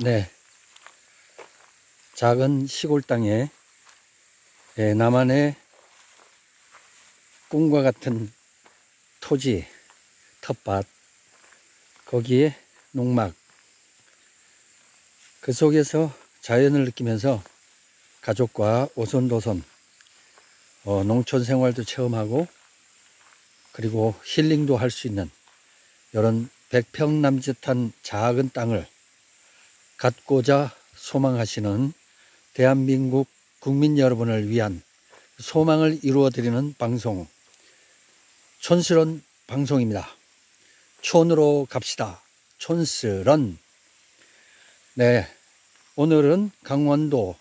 네, 작은 시골 땅에 나만의 꿈과 같은 토지, 텃밭, 거기에 농막, 그 속에서 자연을 느끼면서 가족과 오손도손 농촌 생활도 체험하고, 그리고 힐링도 할 수 있는 이런 100평 남짓한 작은 땅을 갖고자 소망하시는 대한민국 국민 여러분을 위한 소망을 이루어드리는 방송, 촌스런 방송입니다. 촌으로 갑시다. 촌스런. 네, 오늘은 강원도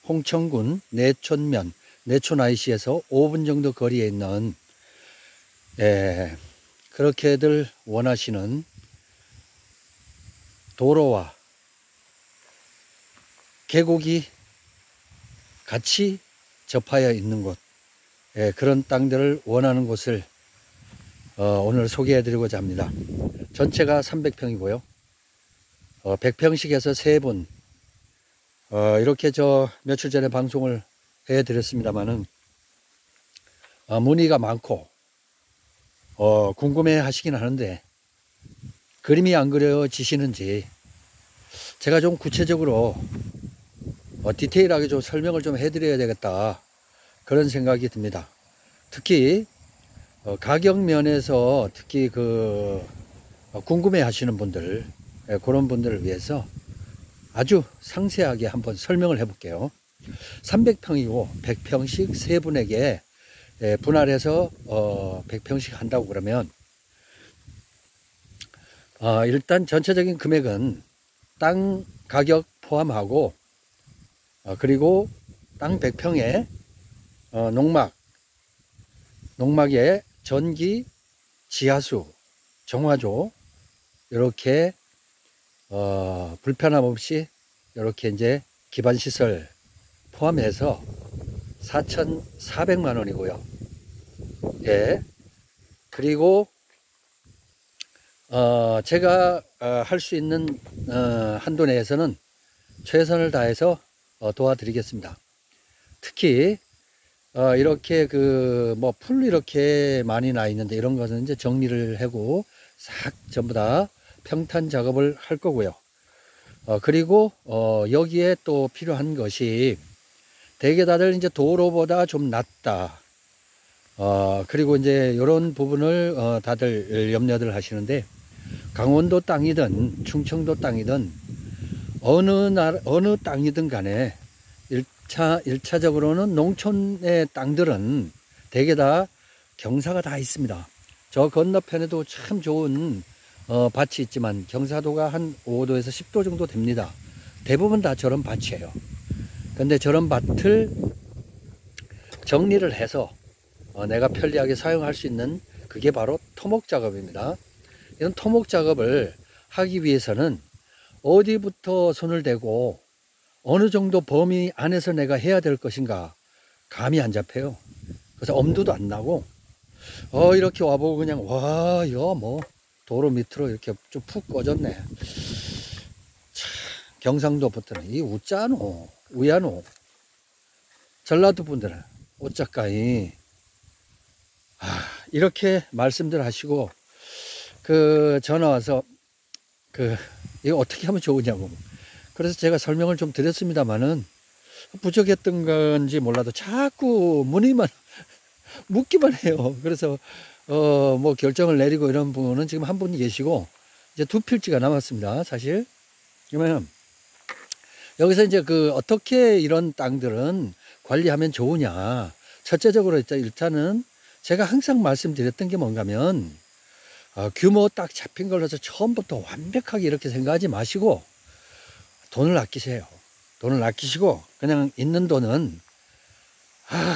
홍천군 내촌면, 내촌 IC에서 5분 정도 거리에 있는 그렇게들 원하시는 도로와 계곡이 같이 접하여 있는 곳, 그런 땅들을 원하는 곳을 오늘 소개해 드리고자 합니다. 전체가 300평이고요 100평씩에서 3분 이렇게 며칠 전에 방송을 해 드렸습니다만은 문의가 많고 궁금해 하시긴 하는데, 그림이 안 그려지시는지 제가 좀 구체적으로 디테일하게 좀 설명을 좀 해드려야 되겠다, 그런 생각이 듭니다. 특히 가격 면에서 특히 궁금해 하시는 분들, 그런 분들을 위해서 아주 상세하게 한번 설명을 해 볼게요. 300평이고 100평씩 3분에게 분할해서 100평씩 한다고 그러면 일단 전체적인 금액은 땅 가격 포함하고, 그리고 땅 100평에 농막에 전기, 지하수, 정화조 이렇게 불편함 없이 이렇게 이제 기반시설 포함해서 4,400만 원이고요. 그리고 제가 할 수 있는 한도 내에서는 최선을 다해서 도와드리겠습니다. 특히 이렇게 풀 이렇게 많이 나 있는데, 이런 것은 이제 정리를 하고 싹 전부 다 평탄 작업을 할 거고요. 그리고 여기에 또 필요한 것이, 대개 다들 이제 도로보다 좀 낮다, 그리고 이제 이런 부분을 다들 염려들 하시는데, 강원도 땅이든 충청도 땅이든 어느 땅이든 간에 1차적으로는 농촌의 땅들은 대개 다 경사가 다 있습니다. 저 건너편에도 참 좋은 밭이 있지만 경사도가 한 5도에서 10도 정도 됩니다. 대부분 다 저런 밭이에요. 근데 저런 밭을 정리를 해서 내가 편리하게 사용할 수 있는, 그게 바로 토목 작업입니다. 이런 토목 작업을 하기 위해서는 어디부터 손을 대고 어느 정도 범위 안에서 내가 해야 될 것인가 감이 안 잡혀요. 그래서 엄두도 안 나고 이렇게 와보고 그냥 이거 뭐 도로 밑으로 이렇게 좀 푹 꺼졌네. 참, 경상도부터는 이 우짜노 우야노, 전라도 분들은 어쩌까이 이렇게 말씀들 하시고 전화 와서 이거 어떻게 하면 좋으냐고. 그래서 제가 설명을 좀 드렸습니다만은 부족했던 건지 몰라도 자꾸 문의만 묻기만 해요. 그래서 뭐 결정을 내리고 이런 분은 지금 한 분 계시고, 이제 2필지가 남았습니다, 사실. 그러면 여기서 이제 어떻게 이런 땅들은 관리하면 좋으냐. 첫째적으로 일단은 제가 항상 말씀드렸던 게 뭔가면, 규모 딱 잡힌 걸로 해서 처음부터 완벽하게 이렇게 생각하지 마시고 돈을 아끼세요. 돈을 아끼시고 그냥 있는 돈은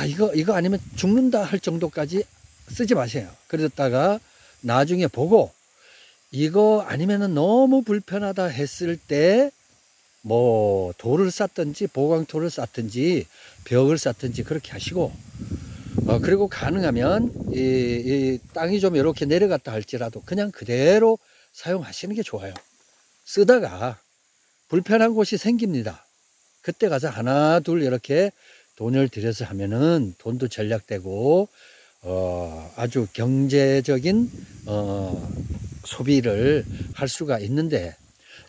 이거 아니면 죽는다 할 정도까지 쓰지 마세요. 그러다가 나중에 보고 이거 아니면은 너무 불편하다 했을 때 뭐 돌을 쌓든지 보강토를 쌓든지 벽을 쌓든지 그렇게 하시고, 그리고 가능하면 이 땅이 좀 이렇게 내려갔다 할지라도 그냥 그대로 사용하시는 게 좋아요. 쓰다가 불편한 곳이 생깁니다. 그때 가서 하나 둘 이렇게 돈을 들여서 하면은 돈도 절약되고 아주 경제적인 소비를 할 수가 있는데,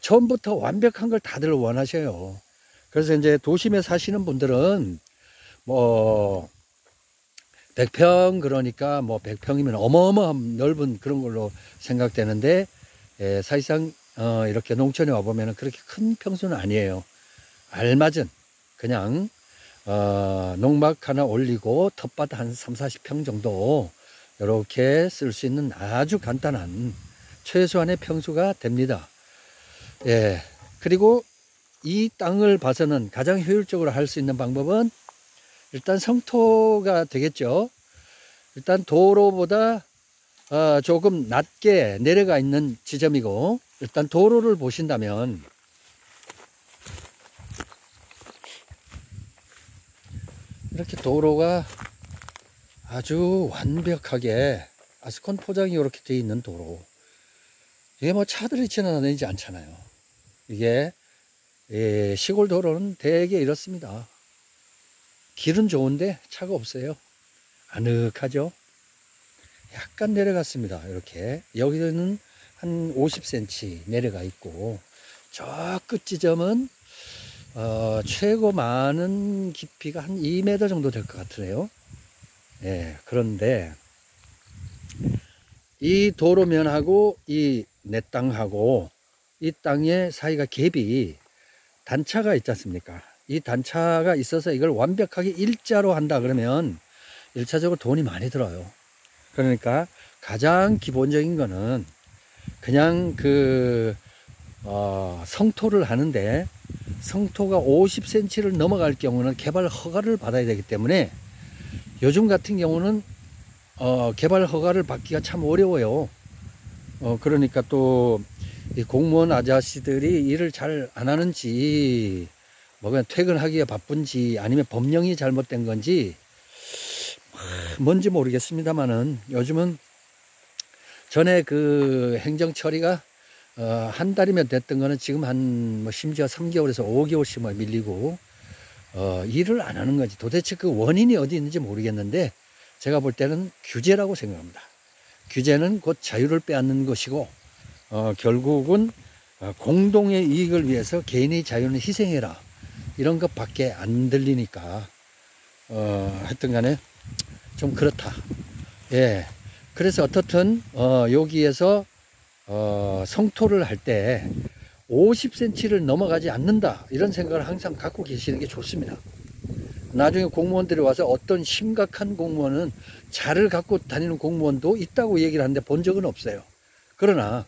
처음부터 완벽한 걸 다들 원하셔요. 그래서 이제 도심에 사시는 분들은 뭐 100평, 그러니까 뭐 100평이면 어마어마한 넓은 그런 걸로 생각되는데, 사실상 이렇게 농촌에 와보면 그렇게 큰 평수는 아니에요. 알맞은 그냥 농막 하나 올리고 텃밭 한 3, 40평 정도 이렇게 쓸 수 있는 아주 간단한 최소한의 평수가 됩니다. 예. 그리고 이 땅을 봐서는 가장 효율적으로 할 수 있는 방법은 일단 성토가 되겠죠. 일단 도로보다 조금 낮게 내려가 있는 지점이고, 일단 도로를 보신다면 이렇게 도로가 아주 완벽하게 아스콘 포장이 이렇게 되어 있는 도로. 이게 뭐 차들이 지나다니지 않잖아요. 이게 시골 도로는 대개 이렇습니다. 길은 좋은데 차가 없어요. 아늑하죠. 약간 내려갔습니다. 이렇게 여기는 한 50cm 내려가 있고, 저 끝 지점은 최고 많은 깊이가 한 2m 정도 될 것 같으네요. 예, 그런데 이 도로면하고 이 내 땅하고 이 땅의 사이가 갭이 단차가 있지 않습니까? 이 단차가 있어서 이걸 완벽하게 일자로 한다 그러면 1차적으로 돈이 많이 들어요. 그러니까 가장 기본적인 거는 그냥 성토를 하는데, 성토가 50cm를 넘어갈 경우는 개발 허가를 받아야 되기 때문에 요즘 같은 경우는 개발 허가를 받기가 참 어려워요. 그러니까 또 이 공무원 아저씨들이 일을 잘 안 하는지, 뭐 그냥 퇴근하기가 바쁜지, 아니면 법령이 잘못된 건지 뭔지 모르겠습니다만은, 요즘은 전에 그 행정 처리가 한 달이면 됐던 거는 지금 한 뭐 심지어 3개월에서 5개월씩 막 밀리고 일을 안 하는 건지, 도대체 그 원인이 어디 있는지 모르겠는데, 제가 볼 때는 규제라고 생각합니다. 규제는 곧 자유를 빼앗는 것이고, 결국은 공동의 이익을 위해서 개인의 자유는 희생해라, 이런 것밖에 안 들리니까 하여튼 간에 좀 그렇다. 예. 그래서 어떻든 여기에서 성토를 할 때 50cm를 넘어가지 않는다, 이런 생각을 항상 갖고 계시는 게 좋습니다. 나중에 공무원들이 와서, 어떤 심각한 공무원은 자를 갖고 다니는 공무원도 있다고 얘기를 하는데 본 적은 없어요. 그러나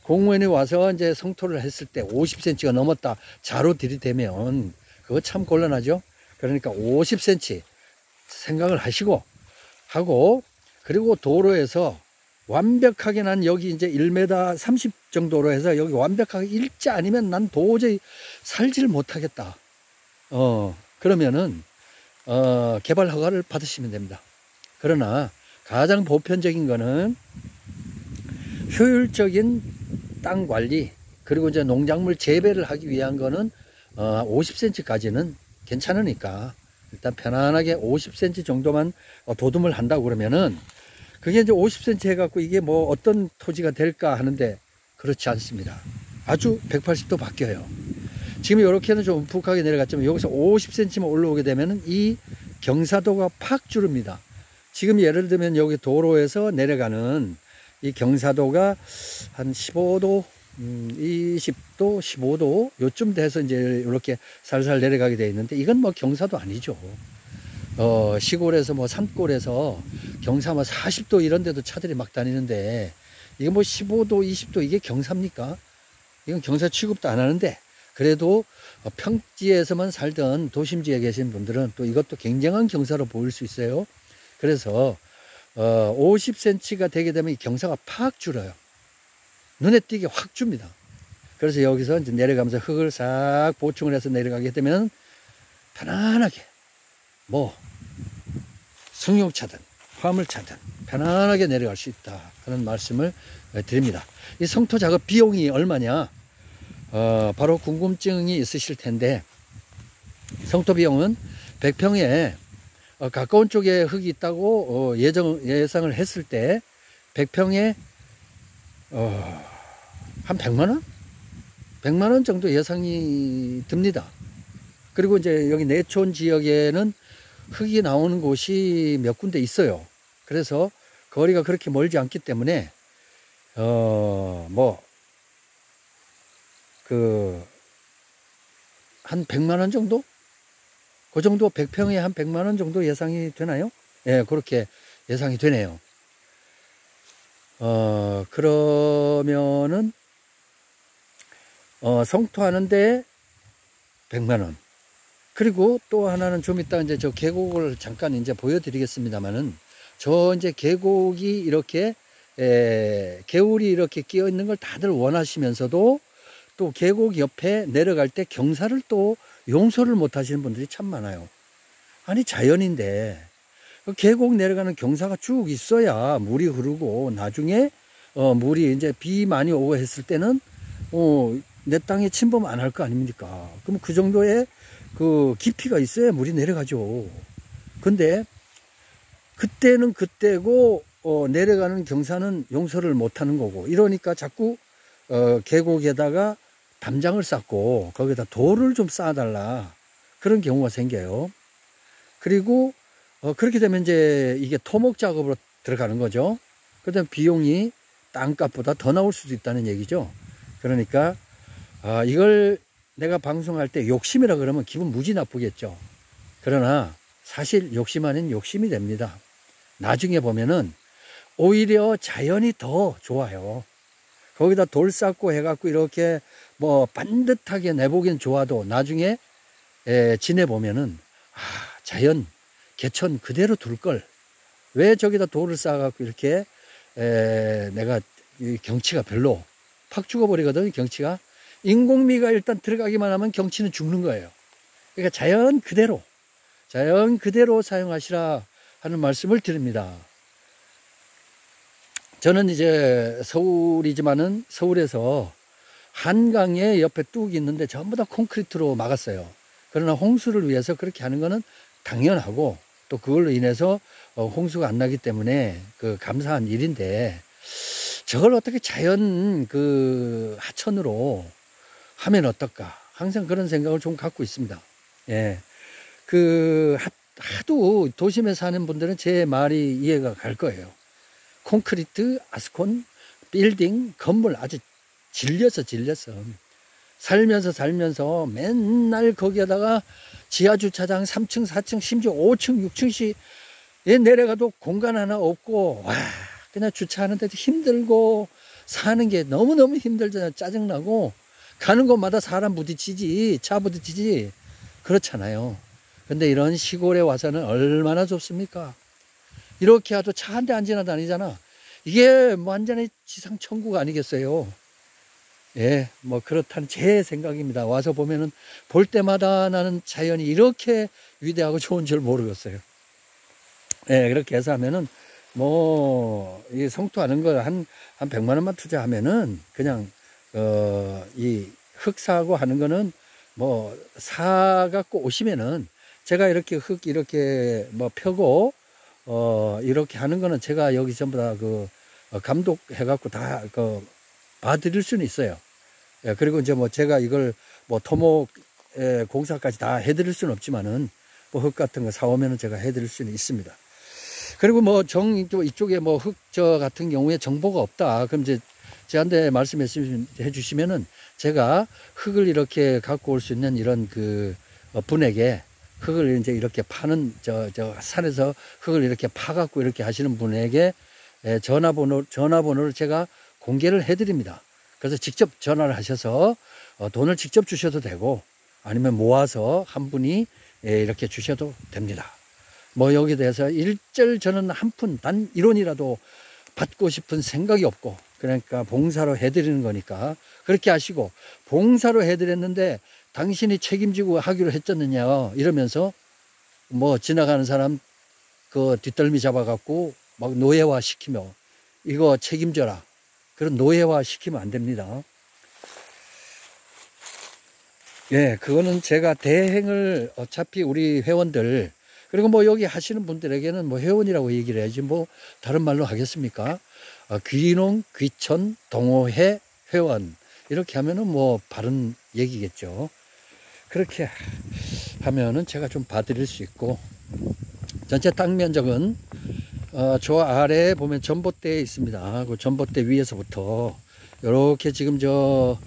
공무원이 와서 이제 성토를 했을 때 50cm가 넘었다 자로 들이대면 그거 참 곤란하죠. 그러니까 50cm 생각을 하시고 하고, 그리고 도로에서 완벽하게 난 여기 이제 1m 30 정도로 해서 여기 완벽하게 일자 아니면 난 도저히 살지를 못하겠다. 그러면은 개발 허가를 받으시면 됩니다. 그러나 가장 보편적인 거는 효율적인 땅 관리, 그리고 이제 농작물 재배를 하기 위한 거는 50cm까지는 괜찮으니까 일단 편안하게 50cm 정도만 도듬을 한다고 그러면은, 그게 이제 50cm 해갖고 이게 뭐 어떤 토지가 될까 하는데 그렇지 않습니다. 아주 180도 바뀌어요. 지금 이렇게는 좀 움푹하게 내려갔지만 여기서 50cm만 올라오게 되면은 이 경사도가 팍 줄입니다. 지금 예를 들면 여기 도로에서 내려가는 이 경사도가 한 15도, 20도, 15도 요쯤 돼서 이제 이렇게 살살 내려가게 되어 있는데, 이건 뭐 경사도 아니죠. 시골에서 뭐 산골에서 경사 뭐 40도 이런 데도 차들이 막 다니는데, 이게 뭐 15도, 20도 이게 경사입니까? 이건 경사 취급도 안 하는데, 그래도 평지에서만 살던 도심지에 계신 분들은 또 이것도 굉장한 경사로 보일 수 있어요. 그래서 50cm가 되게 되면 이 경사가 팍 줄어요. 눈에 띄게 확 줍니다. 그래서 여기서 이제 내려가면서 흙을 싹 보충을 해서 내려가게 되면 편안하게 뭐 승용차든 화물차든 편안하게 내려갈 수 있다 하는 말씀을 드립니다. 이 성토 작업 비용이 얼마냐? 바로 궁금증이 있으실 텐데, 성토비용은 100평에 가까운 쪽에 흙이 있다고 예상을 했을 때 100평에 한 100만원? 100만원 정도 예상이 듭니다. 그리고 이제 여기 내촌 지역에는 흙이 나오는 곳이 몇 군데 있어요. 그래서 거리가 그렇게 멀지 않기 때문에 한 100만원 정도? 그 정도 100평에 한 100만원 정도 예상이 되나요? 예, 그렇게 예상이 되네요. 그러면은 성토하는데 100만원. 그리고 또 하나는 좀 이따 이제 저 계곡을 잠깐 이제 보여드리겠습니다만은, 저 이제 계곡이 이렇게 개울이 이렇게 끼어 있는 걸 다들 원하시면서도 또 계곡 옆에 내려갈 때 경사를 또 용서를 못 하시는 분들이 참 많아요. 아니, 자연인데 계곡 내려가는 경사가 쭉 있어야 물이 흐르고 나중에 물이 이제 비 많이 오고 했을 때는 내 땅에 침범 안 할 거 아닙니까? 그럼 그 정도의 그 깊이가 있어야 물이 내려가죠. 근데 그때는 그때고 내려가는 경사는 용서를 못 하는 거고, 이러니까 자꾸 계곡에다가 담장을 쌓고 거기다 돌을 좀 쌓아달라, 그런 경우가 생겨요. 그리고 그렇게 되면 이제 이게 토목 작업으로 들어가는 거죠. 그다음 비용이 땅값보다 더 나올 수도 있다는 얘기죠. 그러니까 이걸 내가 방송할 때 욕심이라 그러면 기분 무지 나쁘겠죠. 그러나 사실 욕심 아닌 욕심이 됩니다. 나중에 보면은 오히려 자연이 더 좋아요. 거기다 돌 쌓고 해갖고 이렇게 뭐 반듯하게 내보기엔 좋아도 나중에 지내보면은 자연 개천 그대로 둘 걸 왜 저기다 돌을 쌓아갖고 이렇게 내가 이 경치가 별로 팍 죽어버리거든. 경치가 인공미가 일단 들어가기만 하면 경치는 죽는 거예요. 그러니까 자연 그대로 사용하시라 하는 말씀을 드립니다. 저는 이제 서울이지만은 서울에서 한강에 옆에 뚝이 있는데 전부 다 콘크리트로 막았어요. 그러나 홍수를 위해서 그렇게 하는 거는 당연하고, 또 그걸로 인해서 홍수가 안 나기 때문에 그 감사한 일인데, 저걸 어떻게 자연 그 하천으로 하면 어떨까, 항상 그런 생각을 좀 갖고 있습니다. 예. 하도 도심에 사는 분들은 제 말이 이해가 갈 거예요. 콘크리트, 아스콘, 빌딩, 건물 아주 질려서 살면서 맨날 거기에다가 지하주차장 3층, 4층, 심지어 5층, 6층씩 내려가도 공간 하나 없고, 그냥 주차하는데도 힘들고, 사는 게 너무너무 힘들잖아요. 짜증나고, 가는 곳마다 사람 부딪히지, 차 부딪히지, 그렇잖아요. 근데 이런 시골에 와서는 얼마나 좋습니까? 이렇게 해도 차 한 대 안 지나다니잖아. 이게 뭐 완전히 지상천국 아니겠어요? 예, 뭐 그렇다는 제 생각입니다. 와서 보면은 볼 때마다 나는 자연이 이렇게 위대하고 좋은 줄 모르겠어요. 예, 그렇게 해서 하면은 이 성토하는 걸 한 100만 원만 투자하면은 그냥 이 흙 사고 하는 거는 사갖고 오시면은 제가 이렇게 흙 이렇게 펴고 이렇게 하는 거는 제가 여기 전부 다 감독해갖고 다 봐드릴 수는 있어요. 예, 그리고 이제 제가 이걸 토목 공사까지 다 해드릴 수는 없지만은 흙 같은 거 사오면은 제가 해드릴 수는 있습니다. 그리고 이쪽에 흙 같은 경우에 정보가 없다. 그럼 이제 저한테 말씀해 주시면은 제가 흙을 이렇게 갖고 올 수 있는 이런 분에게 흙을 이제 이렇게 파는 산에서 흙을 이렇게 파갖고 이렇게 하시는 분에게 전화번호를 제가 공개를 해드립니다. 그래서 직접 전화를 하셔서 돈을 직접 주셔도 되고, 아니면 모아서 한 분이 이렇게 주셔도 됩니다. 여기에 대해서 일절 저는 한 푼 단 1원이라도 받고 싶은 생각이 없고, 그러니까 봉사로 해드리는 거니까 그렇게 하시고, 봉사로 해드렸는데 당신이 책임지고 하기로 했잖느냐 이러면서 지나가는 사람 뒷덜미 잡아갖고 노예화 시키며 이거 책임져라, 그런 노예화 시키면 안 됩니다. 예, 그거는 제가 대행을 어차피 우리 회원들, 그리고 뭐 여기 하시는 분들에게는 뭐 회원이라고 얘기를 해야지 뭐 다른 말로 하겠습니까? 귀농, 귀천, 동호회, 회원. 이렇게 하면은 뭐 바른 얘기겠죠. 그렇게 하면은 제가 좀 봐드릴 수 있고, 전체 땅 면적은 저 아래에 보면 전봇대 있습니다. 그 전봇대 위에서부터 이렇게 지금 저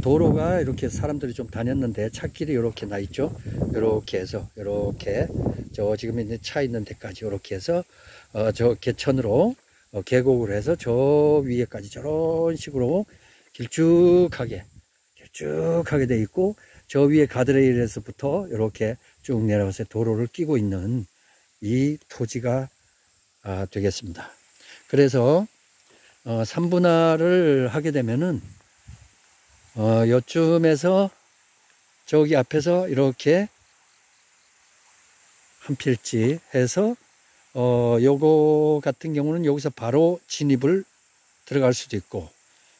도로가 이렇게 사람들이 좀 다녔는데 찻길이 이렇게 나 있죠. 이렇게 해서 이렇게 저 지금 있는 차 있는 데까지 이렇게 해서 저 개천으로 계곡을 해서 저 위에까지 저런 식으로 길쭉하게 돼 있고, 저 위에 가드레일에서부터 이렇게 쭉 내려가서 도로를 끼고 있는 이 토지가 되겠습니다. 그래서 3분할을 하게 되면은 요쯤에서 저기 앞에서 이렇게 한 필지 해서 요거 같은 경우는 여기서 바로 진입을 들어갈 수도 있고,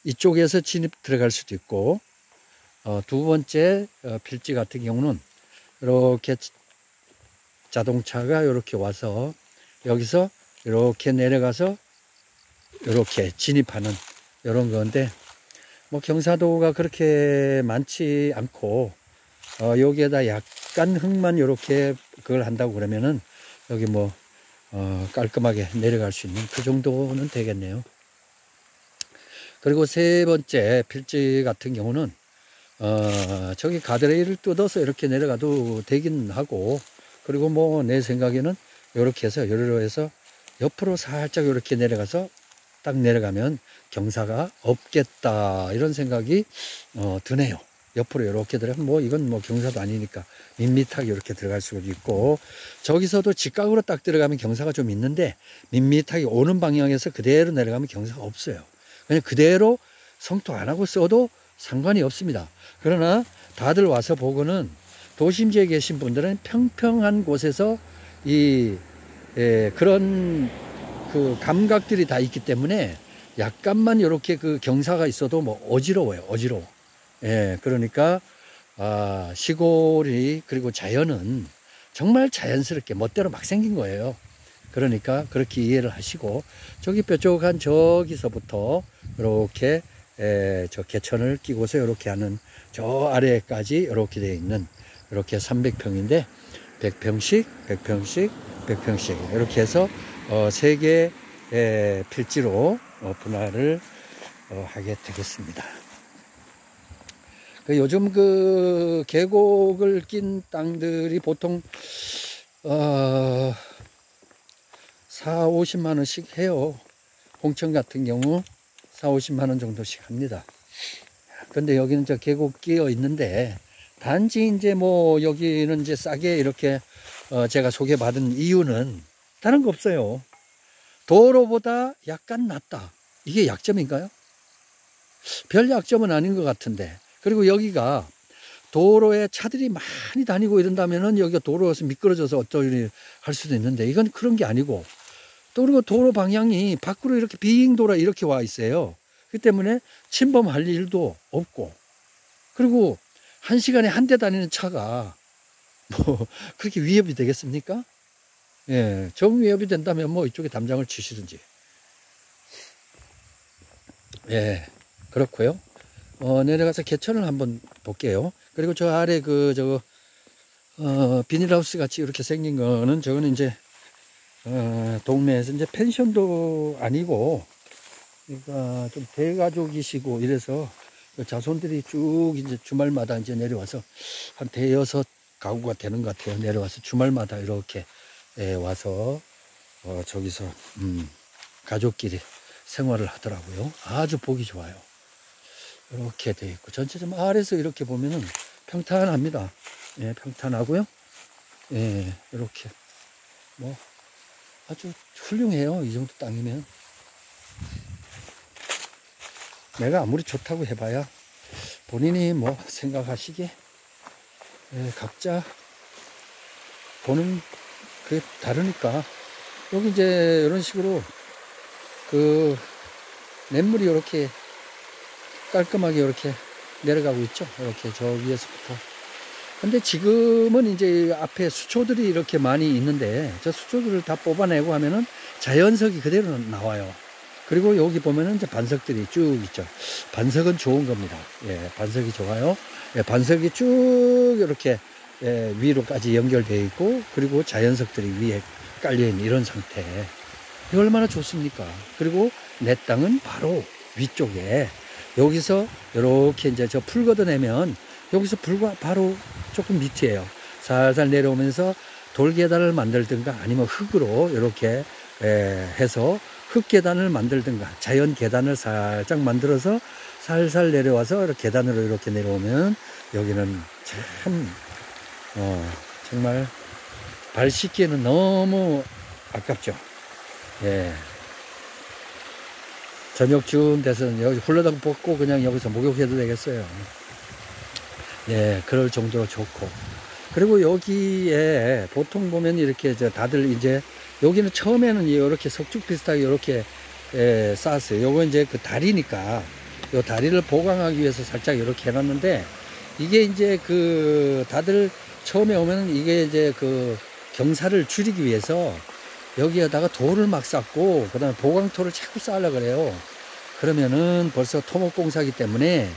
이쪽에서 진입 들어갈 수도 있고, 두 번째 필지 같은 경우는 이렇게 자동차가 이렇게 와서 여기서 이렇게 내려가서 이렇게 진입하는 이런 건데, 뭐 경사도가 그렇게 많지 않고 여기에다 약간 흙만 이렇게 그걸 한다고 그러면은 여기 뭐 깔끔하게 내려갈 수 있는 그 정도는 되겠네요. 그리고 세 번째 필지 같은 경우는 저기 가드레일을 뜯어서 이렇게 내려가도 되긴 하고, 그리고 뭐 내 생각에는 이렇게 해서 요리로 해서 옆으로 살짝 이렇게 내려가서 딱 내려가면 경사가 없겠다, 이런 생각이 드네요. 옆으로 이렇게 들어가면 뭐 이건 뭐 경사도 아니니까 밋밋하게 이렇게 들어갈 수도 있고, 저기서도 직각으로 딱 들어가면 경사가 좀 있는데 밋밋하게 오는 방향에서 그대로 내려가면 경사가 없어요. 그냥 그대로 성토 안 하고 써도 상관이 없습니다. 그러나 다들 와서 보고는 도심지에 계신 분들은 평평한 곳에서 그런 그 감각들이 다 있기 때문에 약간만 이렇게 그 경사가 있어도 뭐 어지러워요. 어지러워. 예, 그러니까 시골이, 그리고 자연은 정말 자연스럽게 멋대로 막 생긴 거예요. 그러니까 그렇게 이해를 하시고, 저기 뾰족한 저기서부터 이렇게 저 개천을 끼고서 이렇게 하는 저 아래까지 이렇게 되어 있는 이렇게 300평인데 100평씩 100평씩 100평씩 이렇게 해서 세 개의 필지로 분할을 하게 되겠습니다. 요즘 그 계곡을 낀 땅들이 보통 4, 50만 원씩 해요. 홍천 같은 경우 4, 50만 원 정도씩 합니다. 근데 여기는 저 계곡 끼어 있는데, 단지 이제 뭐 여기는 이제 싸게 이렇게 제가 소개받은 이유는 다른 거 없어요. 도로보다 약간 낫다. 이게 약점인가요? 별 약점은 아닌 것 같은데. 그리고 여기가 도로에 차들이 많이 다니고 이런다면은 여기가 도로에서 미끄러져서 어쩌니 할 수도 있는데, 이건 그런 게 아니고, 또 그리고 도로 방향이 밖으로 이렇게 빙 돌아 이렇게 와 있어요. 그 때문에 침범할 일도 없고, 그리고 한 시간에 한 대 다니는 차가 뭐 그렇게 위협이 되겠습니까? 예, 정 위협이 된다면 뭐 이쪽에 담장을 치시든지. 예, 그렇고요. 내려가서 개천을 한번 볼게요. 그리고 저 아래 비닐하우스 같이 이렇게 생긴 거는, 저거는 이제 동네에서 이제 펜션도 아니고, 그러니까 좀 대가족이시고 이래서 자손들이 쭉 이제 주말마다 이제 내려와서 한 대여섯 가구가 되는 것 같아요. 내려와서 주말마다 이렇게 와서 저기서 가족끼리 생활을 하더라고요. 아주 보기 좋아요. 이렇게 돼 있고, 전체적으로 아래에서 이렇게 보면은 평탄합니다. 예, 평탄하고요. 예, 이렇게 뭐 아주 훌륭해요. 이 정도 땅이면. 내가 아무리 좋다고 해봐야 본인이 뭐 생각하시기에 각자 보는 그게 다르니까. 여기 이제 이런 식으로 그 냇물이 이렇게 깔끔하게 이렇게 내려가고 있죠. 이렇게 저 위에서부터 근데 지금은 이제 앞에 수초들이 이렇게 많이 있는데 저 수초들을 다 뽑아내고 하면은 자연석이 그대로 나와요. 그리고 여기 보면은 이제 반석들이 쭉 있죠. 반석은 좋은 겁니다. 예, 반석이 좋아요. 예, 반석이 쭉 이렇게 예, 위로까지 연결되어 있고, 그리고 자연석들이 위에 깔려있는 이런 상태. 이거 얼마나 좋습니까? 그리고 내 땅은 바로 위쪽에, 여기서 이렇게 이제 저 풀 걷어내면 여기서 불과 바로 조금 밑이에요. 살살 내려오면서 돌 계단을 만들든가 아니면 흙으로 이렇게 해서 흙 계단을 만들든가 자연 계단을 살짝 만들어서 살살 내려와서 이렇게 계단으로 이렇게 내려오면 여기는 참 정말 발 씻기에는 너무 아깝죠. 예. 저녁쯤 돼서 여기 홀라당 벗고 그냥 여기서 목욕해도 되겠어요. 예, 그럴 정도로 좋고. 그리고 여기에 보통 보면 이렇게 다들 이제 여기는 처음에는 이렇게 석죽 비슷하게 이렇게 쌓았어요. 요거 이제 그 다리니까 요 다리를 보강하기 위해서 살짝 이렇게 해놨는데, 이게 이제 그 다들 처음에 오면 이게 이제 그 경사를 줄이기 위해서 여기에다가 돌을 막 쌓고 그다음에 보강토를 자꾸 쌓으려고 그래요. 그러면은 벌써 토목공사기 때문에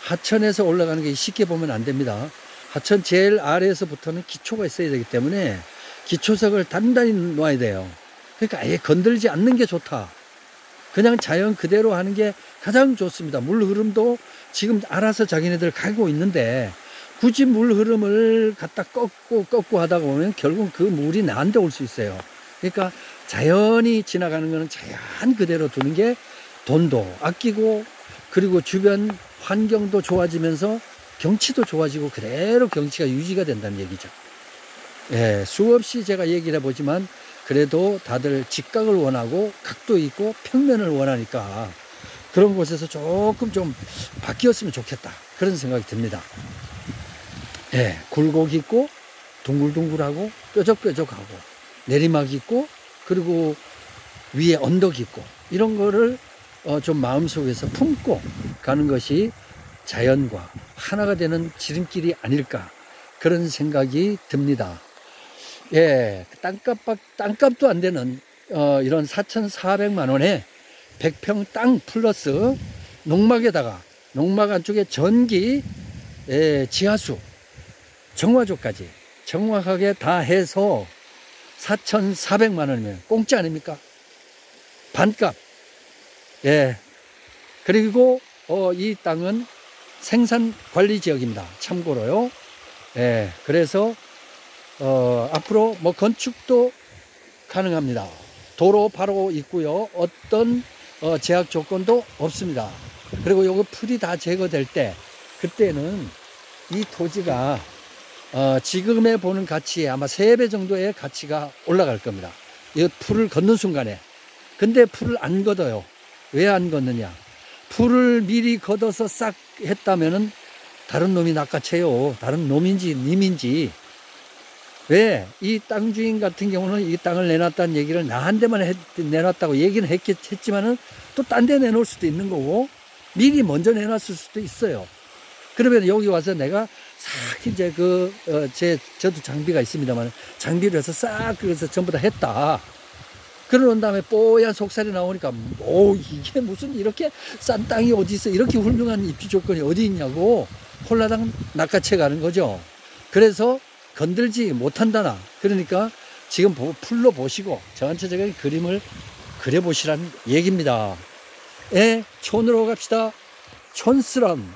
하천에서 올라가는 게 쉽게 보면 안 됩니다. 하천 제일 아래에서부터는 기초가 있어야 되기 때문에 기초석을 단단히 놓아야 돼요. 그러니까 아예 건들지 않는 게 좋다. 그냥 자연 그대로 하는 게 가장 좋습니다. 물 흐름도 지금 알아서 자기네들 가고 있는데 굳이 물 흐름을 갖다 꺾고 하다가 보면 결국 그 물이 나한테 올 수 있어요. 그러니까 자연이 지나가는 거는 자연 그대로 두는 게 돈도 아끼고, 그리고 주변 환경도 좋아지면서 경치도 좋아지고 그대로 경치가 유지가 된다는 얘기죠. 예, 수없이 제가 얘기를 해보지만 그래도 다들 직각을 원하고 각도 있고 평면을 원하니까 그런 곳에서 조금 좀 바뀌었으면 좋겠다, 그런 생각이 듭니다. 예, 굴곡 있고 둥글둥글하고 뾰족뾰족하고 내리막 있고 그리고 위에 언덕 있고 이런 거를 좀 마음속에서 품고 가는 것이 자연과 하나가 되는 지름길이 아닐까, 그런 생각이 듭니다. 예, 땅값도 안 되는 이런 4,400만 원에 100평 땅 플러스 농막에다가 농막 안쪽에 전기, 지하수, 정화조까지 정확하게 다 해서 4,400만 원이면 공짜 아닙니까? 반값. 예. 그리고 이 땅은 생산 관리 지역입니다. 참고로요. 예. 그래서 앞으로 뭐 건축도 가능합니다. 도로 바로 있고요. 어떤 제약 조건도 없습니다. 그리고 요거 풀이 다 제거될 때, 그때는 이 토지가 지금에 보는 가치에 아마 3배 정도의 가치가 올라갈 겁니다. 이 풀을 걷는 순간에. 근데 풀을 안 걷어요. 왜 안 걷느냐? 풀을 미리 걷어서 싹 했다면은 다른 놈이 낚아채요. 다른 놈인지 님인지. 왜? 이 땅 주인 같은 경우는 이 땅을 내놨다는 얘기를 나한테만 내놨다고 얘기는 했지만은 또 딴 데 내놓을 수도 있는 거고, 미리 먼저 내놨을 수도 있어요. 그러면 여기 와서 내가 싹 이제 저도 장비가 있습니다만 장비를 해서 싹 그래서 전부 다 했다. 그러는 다음에 뽀얀 속살이 나오니까 이게 무슨 이렇게 싼 땅이 어디 있어, 이렇게 훌륭한 입지 조건이 어디 있냐고 홀라당 낚아채 가는 거죠. 그래서 건들지 못한다나. 그러니까 지금 풀로 보시고 전체적인 그림을 그려보시라는 얘기입니다. 예, 촌으로 갑시다. 촌스런